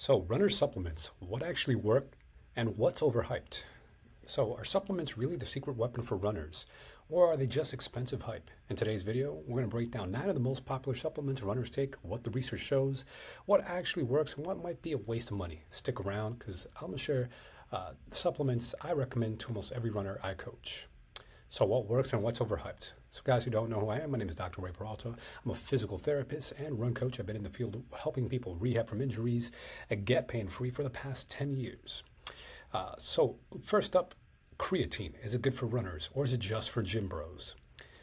So, runner supplements, what actually work and what's overhyped? So, are supplements really the secret weapon for runners, or are they just expensive hype? In today's video, we're going to break down 9 of the most popular supplements runners take, what the research shows, what actually works, and what might be a waste of money. Stick around because I'm going to share supplements I recommend to almost every runner I coach. So what works and what's overhyped? So guys who don't know who I am, my name is Dr. Whey Peralta. I'm a physical therapist and run coach. I've been in the field helping people rehab from injuries and get pain-free for the past 10 years. So first up, creatine. Is it good for runners or is it just for gym bros?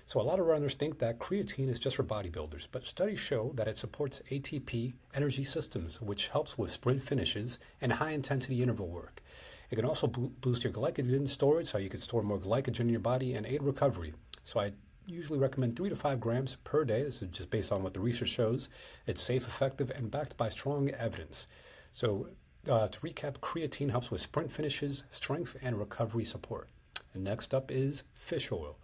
So a lot of runners think that creatine is just for bodybuilders, but studies show that it supports ATP energy systems, which helps with sprint finishes and high-intensity interval work. It can also boost your glycogen storage, so you can store more glycogen in your body and aid recovery. So I usually recommend 3 to 5 grams per day. This is just based on what the research shows. It's safe, effective, and backed by strong evidence. So to recap, creatine helps with sprint finishes, strength, and recovery support. And next up is fish oil,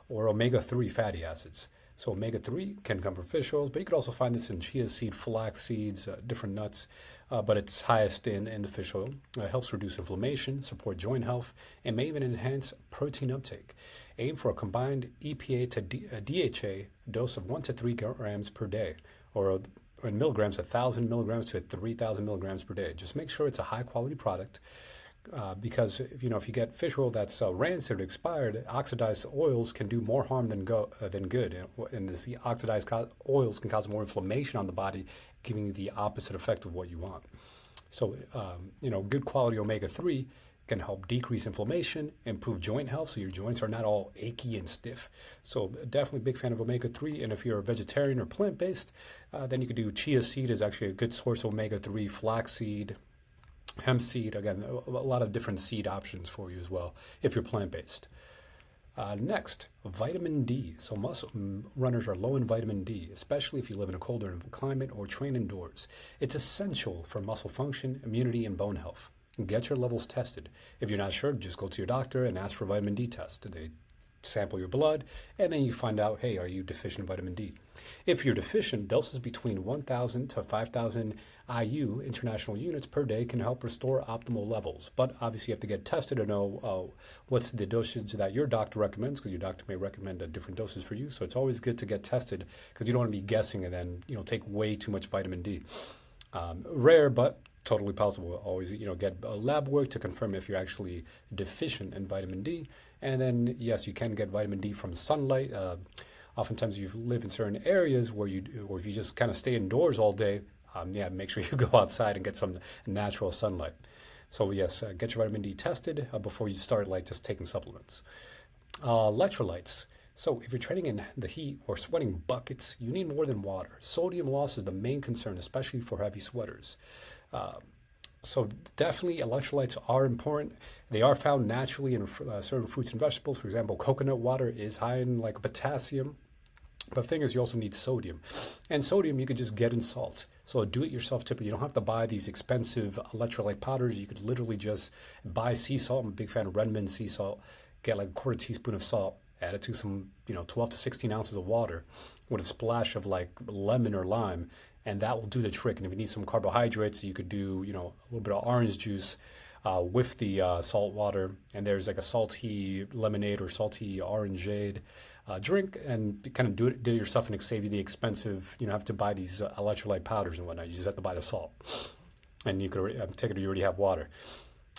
or omega-3 fatty acids. So omega-3 can come from fish oils, but you could also find this in chia seed, flax seeds, different nuts, but it's highest in the fish oil. It helps reduce inflammation, support joint health, and may even enhance protein uptake. Aim for a combined EPA to DHA dose of 1 to 3 grams per day, or in milligrams, 1,000 milligrams to 3,000 milligrams per day. Just make sure it's a high-quality product. Because if you get fish oil that's rancid or expired, oxidized oils can do more harm than good, and this oxidized oils can cause more inflammation on the body, giving you the opposite effect of what you want. So good quality omega-3 can help decrease inflammation, improve joint health, so your joints are not all achy and stiff. So definitely a big fan of omega-3, and if you're a vegetarian or plant-based, then you could do chia seed is actually a good source of omega-3, flaxseed, hemp seed, again, a lot of different seed options for you as well if you're plant-based. Next, vitamin D. So runners are low in vitamin D, especially if you live in a colder climate or train indoors. It's essential for muscle function, immunity, and bone health. Get your levels tested. If you're not sure, just go to your doctor and ask for a vitamin D test. They sample your blood, and then you find out, hey, are you deficient in vitamin D? If you're deficient, doses between 1,000 to 5,000 IU, international units per day, can help restore optimal levels. But obviously you have to get tested to know what's the dosage that your doctor recommends, because your doctor may recommend different doses for you. So it's always good to get tested, because you don't want to be guessing and then take way too much vitamin D. Rare, but totally possible. Always get lab work to confirm if you're actually deficient in vitamin D. And then, yes, you can get vitamin D from sunlight. Oftentimes, you live in certain areas or if you just kind of stay indoors all day, make sure you go outside and get some natural sunlight. So, yes, get your vitamin D tested before you start just taking supplements. Electrolytes. So if you're training in the heat or sweating buckets, you need more than water. Sodium loss is the main concern, especially for heavy sweaters. So definitely electrolytes are important. They are found naturally in certain fruits and vegetables. For example, coconut water is high in potassium. But the thing is, you also need sodium. And sodium you could just get in salt. So a do-it-yourself tip, you don't have to buy these expensive electrolyte powders. You could literally just buy sea salt. I'm a big fan of Redmond sea salt. Get a quarter teaspoon of salt. Add it to some 12 to 16 ounces of water with a splash of lemon or lime. And that will do the trick. And if you need some carbohydrates, you could do, a little bit of orange juice with the salt water. And there's a salty lemonade or salty orangeade drink, and kind of do it yourself, and it save you the expensive, have to buy these electrolyte powders and whatnot. You just have to buy the salt. And you could take it, or you already have water.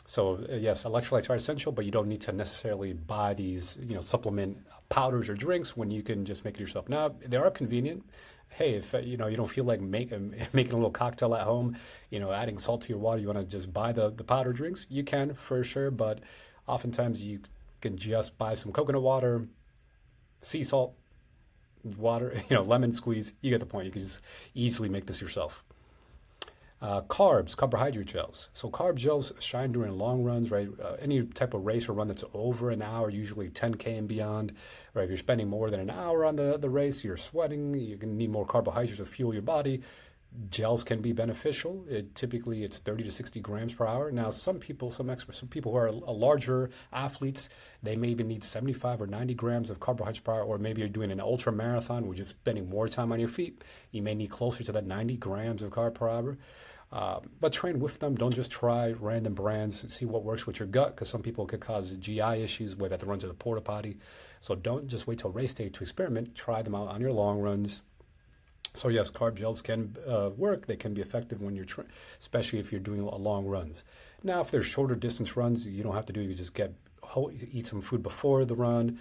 So yes, electrolytes are essential, but you don't need to necessarily buy these, supplement powders or drinks when you can just make it yourself. Now, they are convenient. Hey, if you don't feel like making a little cocktail at home, adding salt to your water, you want to just buy the powder drinks, you can for sure. But oftentimes you can just buy some coconut water, sea salt, water, lemon squeeze. You get the point. You can just easily make this yourself. Carbohydrate gels. So carb gels shine during long runs, right? Any type of race or run that's over an hour, usually 10K and beyond, right? If you're spending more than an hour on the race, you're sweating, you're going to need more carbohydrates to fuel your body. Gels can be beneficial. Typically, it's 30 to 60 grams per hour. Now, some people who are larger athletes, they may even need 75 or 90 grams of carbohydrates per hour, or maybe you're doing an ultra marathon, which is spending more time on your feet. You may need closer to that 90 grams of carb per hour. But train with them. Don't just try random brands. See what works with your gut, because some people could cause GI issues where they have to run to the porta potty. So don't just wait till race day to experiment. Try them out on your long runs. So yes, carb gels can work. They can be effective when you're, especially if you're doing long runs. Now, if there's shorter distance runs, you don't have to do. You just eat some food before the run.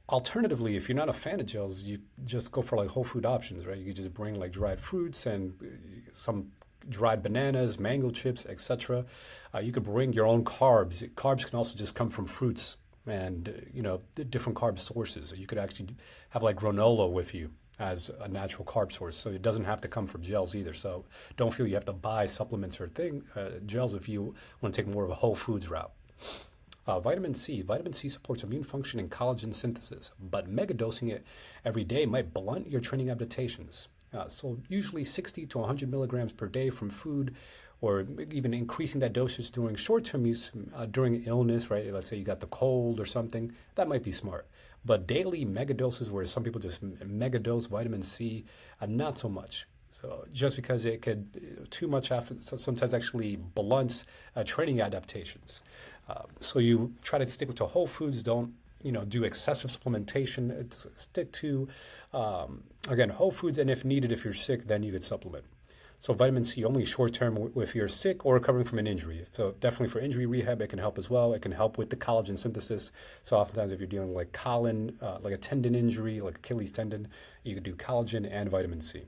Alternatively, if you're not a fan of gels, you just go for like whole food options, right? You could just bring like dried fruits and some dried bananas, mango chips, etc. You could bring your own carbs. Carbs can also just come from fruits and different carb sources. You could actually have like granola with you as a natural carb source, so it doesn't have to come from gels either. So don't feel you have to buy supplements or gels if you want to take more of a whole foods route. Vitamin C. Vitamin C supports immune function and collagen synthesis, but megadosing it every day might blunt your training adaptations. So usually 60 to 100 milligrams per day from food, or even increasing that dosage during short-term use during illness, right? Let's say you got the cold or something, that might be smart. But daily mega doses, where some people just mega dose vitamin C, not so much. So just because it could, too much sometimes actually blunts training adaptations. So you try to stick to whole foods. Don't do excessive supplementation. Stick to, again, whole foods, and if needed, if you're sick, then you could supplement. So vitamin C only short term if you're sick or recovering from an injury. So definitely for injury rehab, it can help as well. It can help with the collagen synthesis. So oftentimes if you're dealing with like a tendon injury, like Achilles tendon, you could do collagen and vitamin C.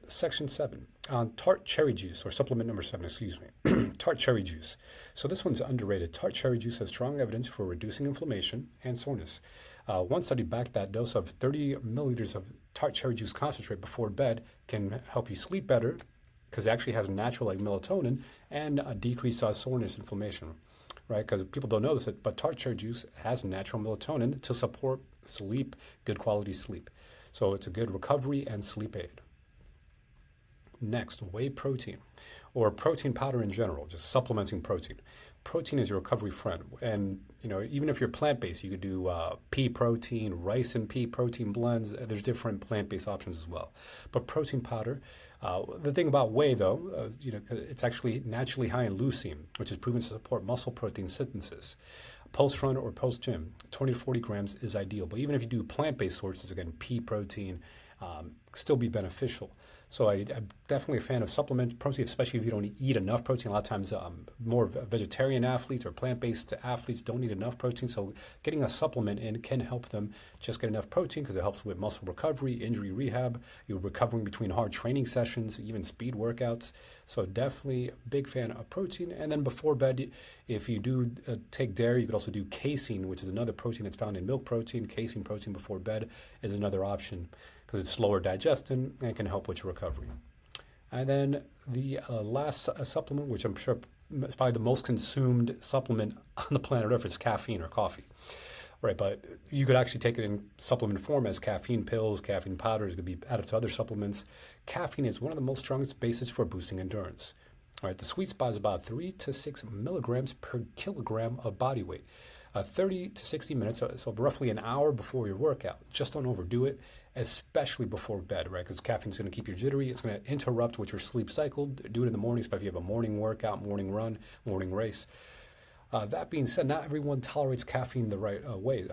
Section 7, on Tart cherry juice, or supplement number 7, excuse me. Tart cherry juice. So this one's underrated. Tart cherry juice has strong evidence for reducing inflammation and soreness. One study backed that dose of 30 milliliters of Tart cherry juice concentrate before bed can help you sleep better, because it actually has natural like melatonin and a decreased soreness inflammation, right? Because people don't know this, but Tart cherry juice has natural melatonin to support sleep, good quality sleep. So it's a good recovery and sleep aid. Next, whey protein, or protein powder in general, just supplementing protein. Protein is your recovery friend. And, even if you're plant-based, you could do pea protein, rice and pea protein blends. There's different plant-based options as well. But protein powder, the thing about whey, though, it's actually naturally high in leucine, which is proven to support muscle protein synthesis. Post-run or post-gym, 20 to 40 grams is ideal. But even if you do plant-based sources, again, pea protein, still be beneficial. So I'm definitely a fan of supplement protein, especially if you don't eat enough protein. A lot of times more vegetarian athletes or plant-based athletes don't need enough protein. So getting a supplement in can help them just get enough protein, because it helps with muscle recovery, injury rehab. You're recovering between hard training sessions, even speed workouts. So definitely a big fan of protein. And then before bed, if you do take dairy, you could also do casein, which is another protein that's found in milk protein. Casein protein before bed is another option, because it's slower digestion and can help with your recovery. And then the last supplement, which I'm sure is probably the most consumed supplement on the planet Earth, is caffeine or coffee. Right, but you could actually take it in supplement form as caffeine pills, caffeine powders. It could be added to other supplements. Caffeine is one of the most strongest bases for boosting endurance. All right, the sweet spot is about 3 to 6 milligrams per kilogram of body weight. 30 to 60 minutes, so roughly an hour before your workout. Just don't overdo it, especially before bed, right? Because caffeine is going to keep you jittery. It's going to interrupt with your sleep cycle. Do it in the morning, especially if you have a morning workout, morning run, morning race. That being said, not everyone tolerates caffeine the right way.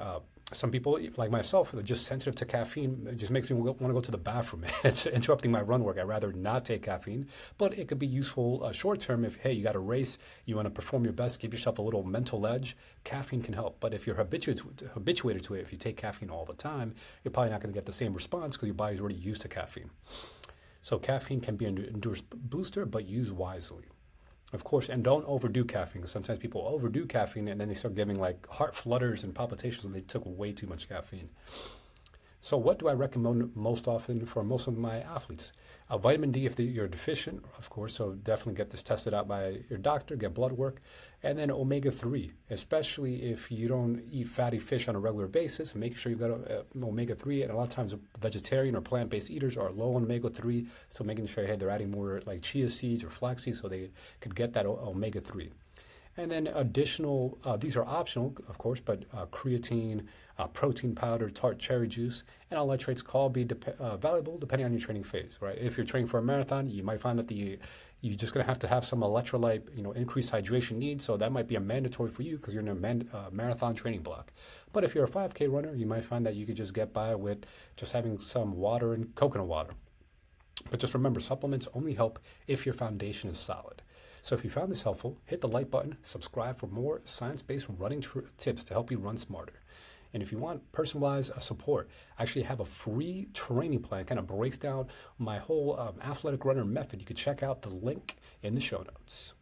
Some people, like myself, are just sensitive to caffeine. It just makes me want to go to the bathroom. It's interrupting my run work. I'd rather not take caffeine, but it could be useful short term if, hey, you got a race, you want to perform your best, give yourself a little mental edge. Caffeine can help. But if you're habituated to it, if you take caffeine all the time, you're probably not going to get the same response, because your body's already used to caffeine. So caffeine can be an endurance booster, but use wisely. Of course, and don't overdo caffeine, because sometimes people overdo caffeine and then they start giving like heart flutters and palpitations, and they took way too much caffeine. So what do I recommend most often for most of my athletes? Vitamin D if you're deficient, of course, so definitely get this tested out by your doctor, get blood work. And then omega-3, especially if you don't eat fatty fish on a regular basis, make sure you've got omega-3. And a lot of times vegetarian or plant-based eaters are low on omega-3, so making sure, hey, they're adding more like chia seeds or flax seeds so they could get that omega-3. And then additional, these are optional, of course, but creatine, protein powder, Tart cherry juice, and electrolytes can all be valuable depending on your training phase, right? If you're training for a marathon, you might find that you're just gonna have to have some electrolyte, increased hydration needs. So that might be a mandatory for you because you're in a marathon training block. But if you're a 5K runner, you might find that you could just get by with just having some water and coconut water. But just remember, supplements only help if your foundation is solid. So if you found this helpful, hit the like button, subscribe for more science-based running tips to help you run smarter. And if you want personalized support, I actually have a free training plan, kind of breaks down my whole athletic runner method. You can check out the link in the show notes.